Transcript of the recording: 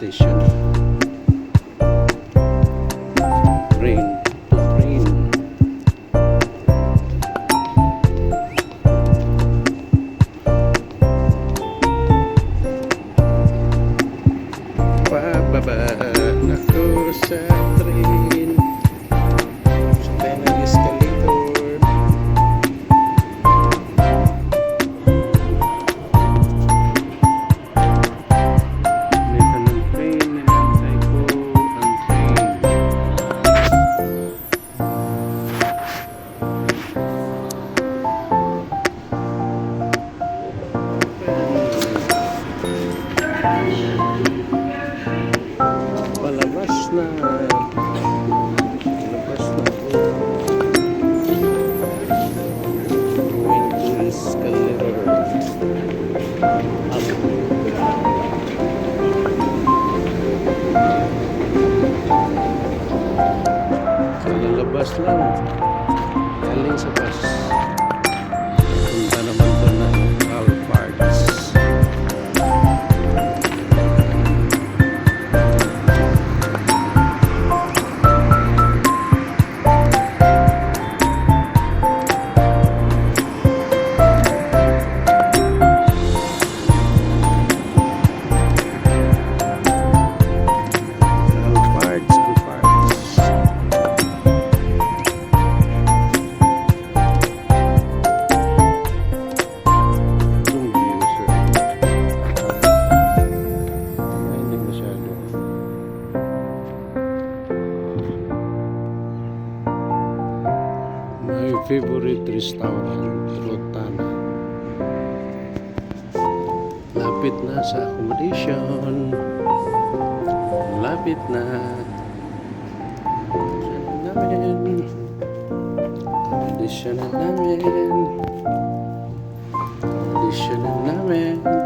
station. Train to train. Pababa na ko sa train. Sakay ng escalator. Nito ng train, ninantay ko ang train. Palabas na. Palabas na po. Going to escalator. Kalalabas lang. Galing sa bus. Punta naman doon ng Alparts. My favorite restaurant, Rotana. Lapit na sa accommodation. Lapit na. Accommodation namin. Accommodation namin.